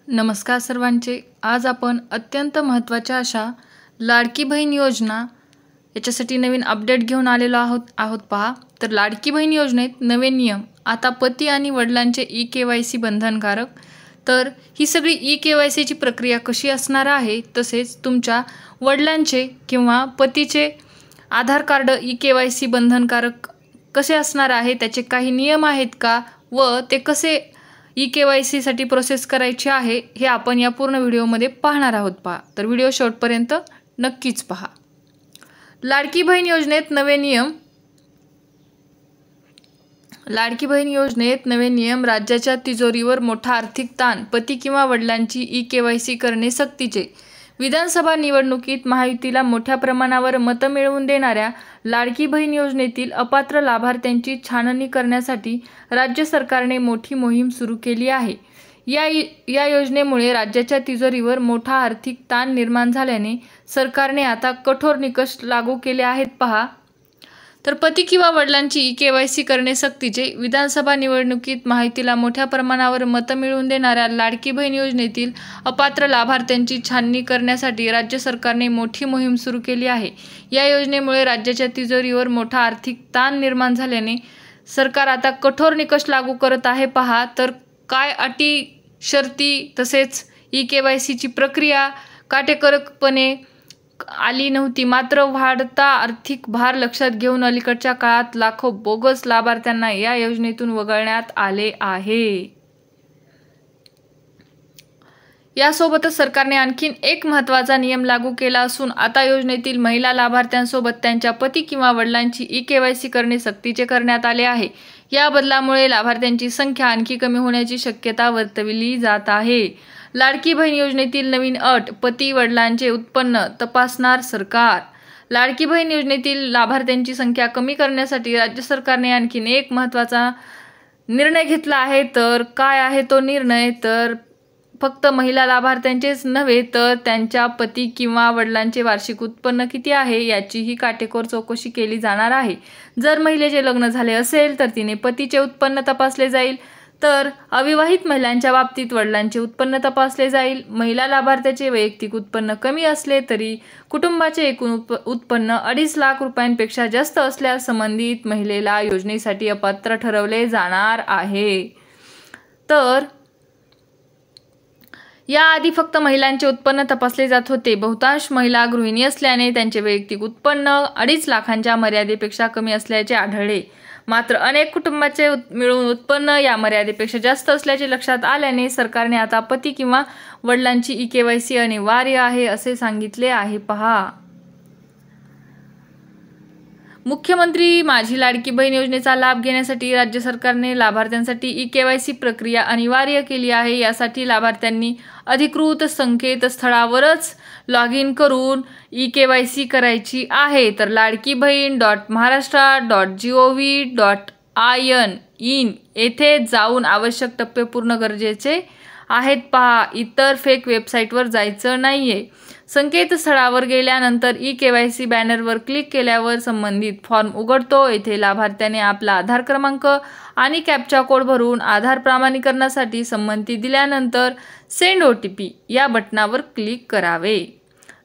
नमस्कार सर्वांचे. आज आपण अत्यंत महत्त्वाच्या अशा लाडकी बहीण योजना याच्यासाठी नवीन अपडेट घेऊन आलेलो आहोत पहा. तर लाडकी बहीण योजनेत नवे नियम. आता पती आणि वडिलांचे ई-KYC बंधनकारक. तर ही सगळी ई-KYCची प्रक्रिया कशी असणार आहे, तसेच तुमच्या वडिलांचे किंवा पतीचे आधार कार्ड ई-KYC बंधनकारक कसे असणार आहे, त्याचे काही नियम आहेत का व ते कसे ई-KYCसाठी प्रोसेस करायची आहे हे आपण या पूर्ण व्हिडिओमध्ये पाहणार आहोत पहा. तर व्हिडिओ शेवटपर्यंत नक्कीच पहा. लाडकी बहीण योजनेत नवे नियम. लाडकी बहीण योजनेत नवे नियम. राज्याच्या तिजोरीवर मोठा आर्थिक ताण. पती किंवा वडिलांची ई-KYC करणे सक्तीचे. विधानसभा निवडणुकीत महायुतीला मोठ्या प्रमाणावर मतं मिळवून देणाऱ्या लाडकी बहीण योजनेतील अपात्र लाभार्थ्यांची छाननी करण्यासाठी राज्य सरकारने मोठी मोहीम सुरू केली आहे. या योजनेमुळे राज्याच्या तिजोरीवर मोठा आर्थिक ताण निर्माण झाल्याने सरकारने आता कठोर निकष लागू केले आहेत पहा. तर पती किंवा वडिलांची ई-KYC करणे सक्तीचे. विधानसभा निवडणुकीत महायुतीला मोठ्या प्रमाणावर मतं मिळवून देणाऱ्या लाडकी बहीण योजनेतील अपात्र लाभार्थ्यांची छाननी करण्यासाठी राज्य सरकारने मोठी मोहीम सुरू केली आहे. या योजनेमुळे राज्याच्या तिजोरीवर मोठा आर्थिक ताण निर्माण झाल्याने सरकार आता कठोर निकष लागू करत आहे पहा. तर काय अटी शर्ती तसेच ई-KYCची प्रक्रिया काटेकोरपणे आली नव्हती, मात्र वाढता आर्थिक भार लक्षात घेऊन अलीकडच्या काळात लाखो बोगस लाभार्थ्यांना या योजनेतून वगळण्यात आले आहे. यासोबतच सरकारने आणखीन एक महत्त्वाचा नियम लागू केला असून आता योजनेतील महिला लाभार्थ्यांसोबत त्यांच्या पती किंवा वडिलांची ई-KYC करणे सक्तीचे करण्यात आले आहे. या बदलामुळे लाभार्थ्यांची संख्या आणखी कमी होण्याची शक्यता वर्तविली जात आहे. लाडकी बहीण योजनेतील नवीन अट. पती वडिलांचे उत्पन्न तपासणार सरकार. लाडकी बहीण योजनेतील लाभार्थ्यांची संख्या कमी करण्यासाठी राज्य सरकारने आणखीन एक महत्त्वाचा निर्णय घेतला आहे. तर काय आहे तो निर्णय? तर फक्त महिला लाभार्थ्यांचेच नव्हे तर त्यांच्या पती किंवा वडिलांचे वार्षिक उत्पन्न किती आहे याचीही काटेकोर चौकशी केली जाणार आहे. जर महिलेचे लग्न झाले असेल तर तिने पतीचे उत्पन्न तपासले जाईल, तर अविवाहित महिलांच्या बाबतीत वडिलांचे उत्पन्न तपासले जाईल. महिला लाभार्थ्याचे वैयक्तिक उत्पन्न कमी असले तरी कुटुंबाचे एकूण उत्पन्न 2.5 लाख रुपयांपेक्षा जास्त असल्यास संबंधित महिलेला योजनेसाठी अपात्र ठरवले जाणार आहे. तर याआधी फक्त महिलांचे उत्पन्न तपासले जात होते. बहुतांश महिला गृहिणी असल्याने त्यांचे वैयक्तिक उत्पन्न 2.5 लाखांच्या मर्यादेपेक्षा कमी असल्याचे आढळले. मात्र अनेक कुटुंबाचे मिळून उत्पन्न या मर्यादेपेक्षा जास्त असल्याचे लक्षात आल्याने सरकारने आता पती किंवा वडिलांची ई-KYC अनिवार्य आहे असे सांगितले आहे पहा. मुख्यमंत्री माझी लाडकी बहीण योजनेचा लाभ घेण्यासाठी राज्य सरकारने लाभार्थ्यांसाठी ई-KYC प्रक्रिया अनिवार्य केली आहे. यासाठी लाभार्थ्यांनी अधिकृत संकेतस्थळावरच लॉग इन करून ई-KYC करायची आहे. तर ladkibaheen.maharashtra.gov.in येथे जाऊन आवश्यक टप्पे पूर्ण गरजेचे आहेत पहा. इतर फेक वेबसाईटवर जायचं नाहीये. संकेतस्थळावर गेल्यानंतर ई-KYC बॅनरवर क्लिक केल्यावर संबंधित फॉर्म उघडतो. येथे लाभार्थ्याने आपला आधार क्रमांक आणि कॅप्चा कोड भरून आधार प्रमाणीकरणासाठी संमती दिल्यानंतर सेंड OTP या बटनावर क्लिक करावे.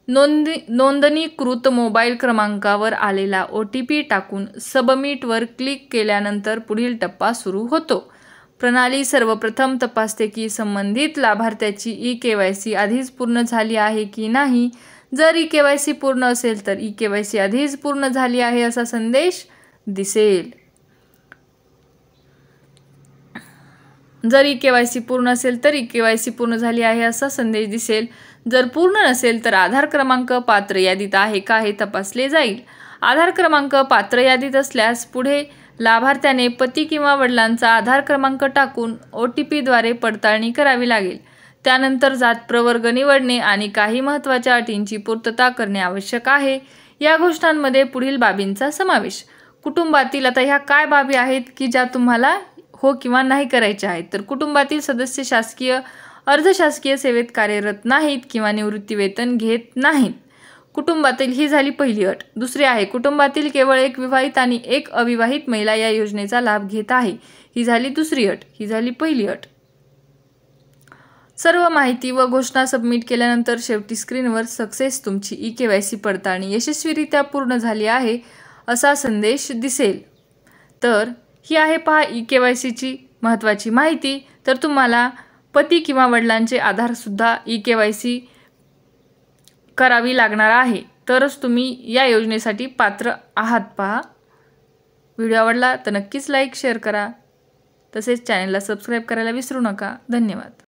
नोंदणीकृत मोबाईल क्रमांकावर आलेला OTP टाकून सबमिटवर क्लिक केल्यानंतर पुढील टप्पा सुरू होतो. प्रणाली सर्वप्रथम तपासते की संबंधित लाभार्थ्याची ई-KYC आधीच पूर्ण झाली आहे की नाही. जर ई-KYC पूर्ण असेल तर ई-KYC आधीच पूर्ण झाली आहे असा संदेश दिसेल. जर ई-KYC पूर्ण असेल तर ई-KYC पूर्ण झाली आहे असा संदेश दिसेल. जर पूर्ण नसेल तर आधार क्रमांक पात्र यादीत आहे का हे तपासले जाईल. आधार क्रमांक पात्र यादीत असल्यास पुढे लाभार्थ्याने पती किंवा वडिलांचा आधार क्रमांक टाकून OTPद्वारे पडताळणी करावी लागेल. त्यानंतर जात प्रवर्ग निवडणे आणि काही महत्त्वाच्या अटींची पूर्तता करणे आवश्यक आहे. या घोषणांमध्ये पुढील बाबींचा समावेश. कुटुंबातील आता ह्या काय बाबी आहेत की ज्या तुम्हाला हो किंवा नाही करायच्या आहेत. तर कुटुंबातील सदस्य शासकीय अर्धशासकीय सेवेत कार्यरत नाहीत किंवा निवृत्ती वेतन घेत नाहीत. कुटुंबातील ही झाली पहिली अट. दुसरी आहे कुटुंबातील केवळ एक विवाहित आणि एक अविवाहित महिला या योजनेचा लाभ घेत आहे. ही झाली दुसरी अट. ही झाली पहिली अट. सर्व माहिती व घोषणा सबमिट केल्यानंतर शेवटी स्क्रीनवर सक्सेस तुमची ई-के-वाय-सी पडताळणी यशस्वीरित्या पूर्ण झाली आहे असा संदेश दिसेल। तर ही आहे पहा ई-के-वाय-सीची महत्त्वाची माहिती। तर तुम्हाला पती किंवा वडिलांचे आधारसुद्धा ई-के-वाय-सी करावी लागणार आहे, तरच तुम्ही या योजनेसाठी पात्र आहात पहा। व्हिडिओ आवडला तर नक्कीच लाईक शेअर करा, तसेच चॅनलला सबस्क्राईब करायला विसरू नका। धन्यवाद।